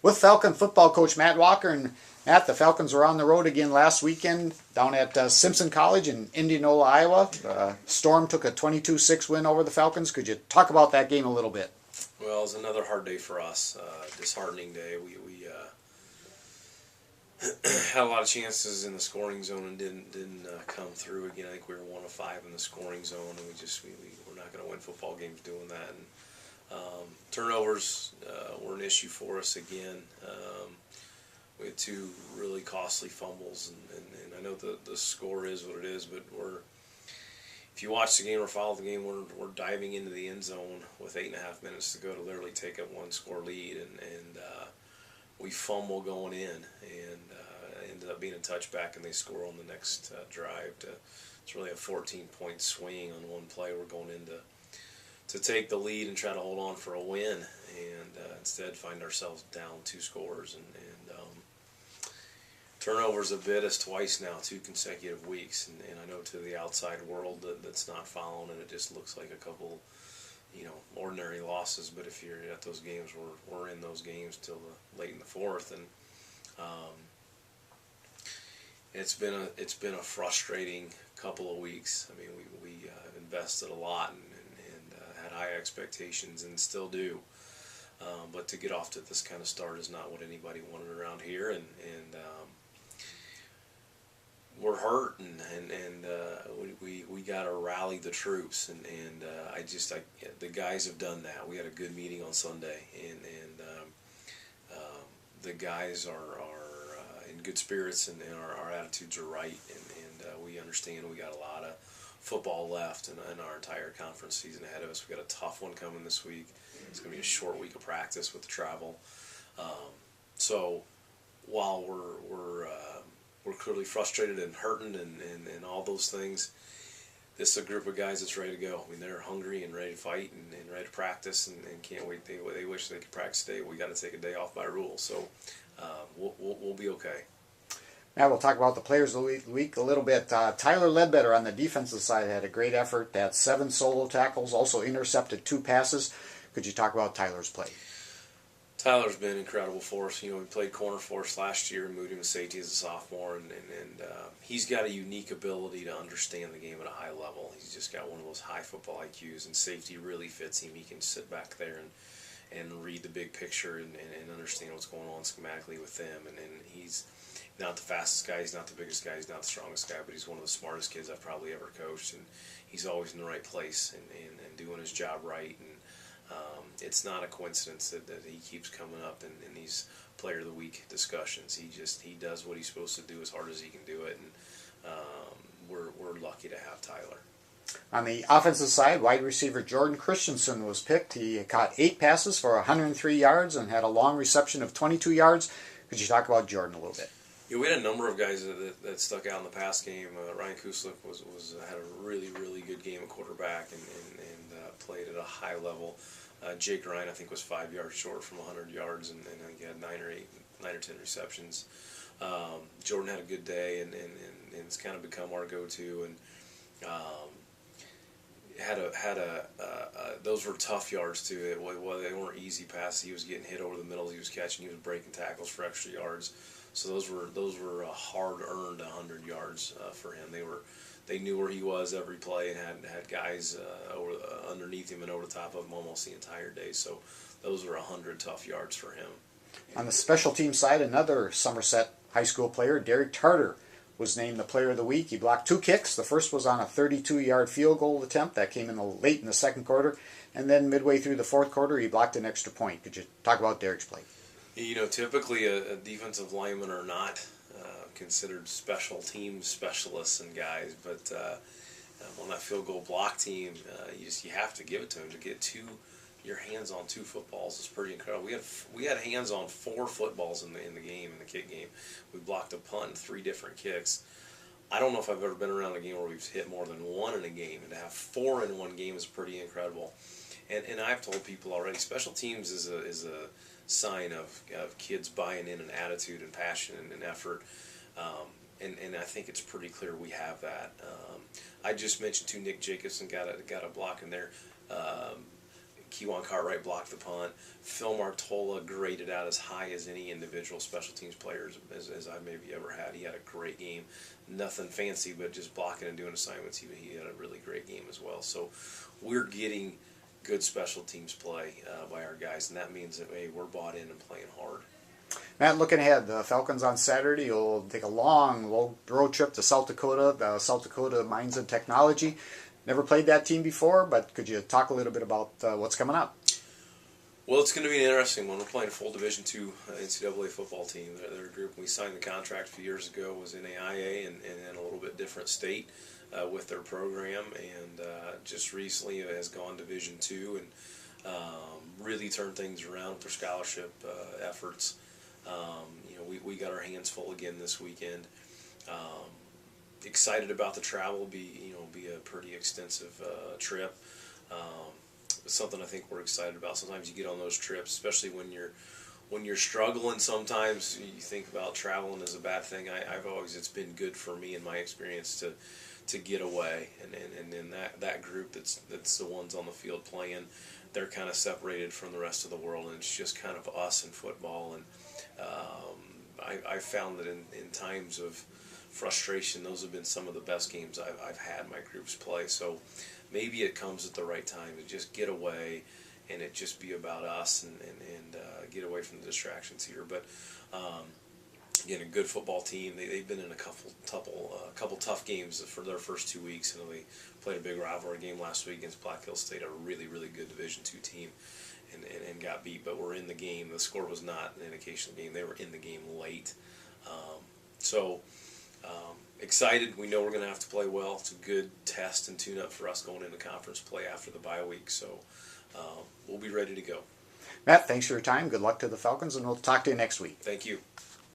with Falcon football coach Matt Walker. And Matt, the Falcons were on the road again last weekend down at Simpson College in Indianola, Iowa. Storm took a 22-6 win over the Falcons. Could you talk about that game a little bit? Well, it was another hard day for us, disheartening day. We had a lot of chances in the scoring zone and didn't come through again. I think we were 1 of 5 in the scoring zone, and we're not going to win football games doing that. And turnovers were an issue for us again. We had 2 really costly fumbles, and I know the score is what it is, but if you watch the game or follow the game, we're diving into the end zone with 8.5 minutes to go to literally take a 1-score lead, and we fumble going in, and ended up being a touchback, and they score on the next drive. It's really a 14-point swing on one play. We're going in to take the lead and try to hold on for a win, and instead find ourselves down 2 scores, and turnovers have bit us twice now, 2 consecutive weeks, and I know to the outside world that's not following it, it just looks like a couple, ordinary losses. But if you're at those games, we're in those games till late in the fourth, and it's been a frustrating couple of weeks. I mean, we invested a lot and had high expectations and still do. But to get off to this kind of start is not what anybody wanted around here, and we're hurt, and we got to rally the troops, and the guys have done that. We had a good meeting on Sunday, and the guys are in good spirits, and our attitudes are right, and we understand we got a lot of football left in our entire conference season ahead of us. We got a tough one coming this week. It's going to be a short week of practice with the travel. So while we're clearly frustrated and hurting and all those things, this is a group of guys that's ready to go. I mean, they're hungry and ready to fight and ready to practice and can't wait. They wish they could practice today. We got to take a day off by rule. So we'll be okay. Now we'll talk about the players of the week a little bit. Tyler Ledbetter on the defensive side had a great effort. Had 7 solo tackles, also intercepted 2 passes. Could you talk about Tyler's play? Tyler's been incredible for us. We played corner for us last year and moved him to safety as a sophomore, and he's got a unique ability to understand the game at a high level. He's just got one of those high football IQs, and safety really fits him. He can sit back there and read the big picture and understand what's going on schematically with them, and he's not the fastest guy, he's not the biggest guy, he's not the strongest guy, but he's one of the smartest kids I've probably ever coached, and he's always in the right place and doing his job right, and it's not a coincidence that he keeps coming up in these Player of the Week discussions. He does what he's supposed to do as hard as he can do it, and we're lucky to have Tyler. On the offensive side, wide receiver Jordan Christianson was picked. He caught 8 passes for 103 yards and had a long reception of 22 yards. Could you talk about Jordan a little bit? Yeah, we had a number of guys that stuck out in the pass game. Ryan Kuslik had a really, really good game at quarterback and played at a high level. Jake Ryan, I think, was 5 yards short from 100 yards, and I think he had 9 or 10 receptions. Jordan had a good day, and it's kind of become our go-to. And those were tough yards too. Well, they weren't easy passes. He was getting hit over the middle. He was catching. He was breaking tackles for extra yards. So those were hard-earned 100 yards for him. They knew where he was every play and had guys underneath him and over the top of him almost the entire day. So those were 100 tough yards for him. On the special team side, another Somerset high school player, Derek Tarter, was named the Player of the Week. He blocked 2 kicks. The first was on a 32-yard field goal attempt that came in late in the second quarter, and then midway through the fourth quarter, he blocked an extra point. Could you talk about Derek's play? Typically a defensive lineman are not considered special team specialists and guys, but on that field goal block team, you have to give it to him. To get your hands on 2 footballs is pretty incredible. We had hands on 4 footballs in the game, in the kick game. We blocked a punt and 3 different kicks. I don't know if I've ever been around a game where we've hit more than 1 in a game, and to have 4 in one game is pretty incredible. And I've told people already, special teams is a sign of kids buying in an attitude and passion and effort. And I think it's pretty clear we have that. I just mentioned Nick Jacobson got a block in there. Kewan Cartwright blocked the punt. Phil Martola graded out as high as any individual special teams players as I maybe ever had. He had a great game. Nothing fancy, but just blocking and doing assignments, he had a really great game as well. So we're getting good special teams play by our guys, and that means that, hey, we're bought in and playing hard. Matt, looking ahead, the Falcons on Saturday will take a long road trip to South Dakota, the South Dakota Mines and Technology. Never played that team before, but could you talk a little bit about what's coming up? Well, it's going to be an interesting one. We're playing a full Division II NCAA football team. Their group, we signed the contract a few years ago, was in AIA and in a little bit different state with their program, and just recently has gone Division II and really turned things around with their scholarship efforts. We got our hands full again this weekend. Excited about the travel. Be a pretty extensive trip. Something I think we're excited about. Sometimes you get on those trips, especially when you're struggling. Sometimes you think about traveling as a bad thing. It's been good for me in my experience to get away, and then that group that's the ones on the field playing, they're kind of separated from the rest of the world, and it's just kind of us and football. And I found that in times of frustration, those have been some of the best games I've had my groups play. So maybe it comes at the right time to just get away and it just be about us and get away from the distractions here. But again, a good football team. They've been in a couple tough games for their first 2 weeks. They played a big rivalry game last week against Black Hills State, a really, really good Division II team, and got beat. But we're in the game. The score was not an indication of the game. They were in the game late. Excited. We know we're going to have to play well. It's a good test and tune-up for us going into conference play after the bye week. So we'll be ready to go. Matt, thanks for your time. Good luck to the Falcons, and we'll talk to you next week. Thank you.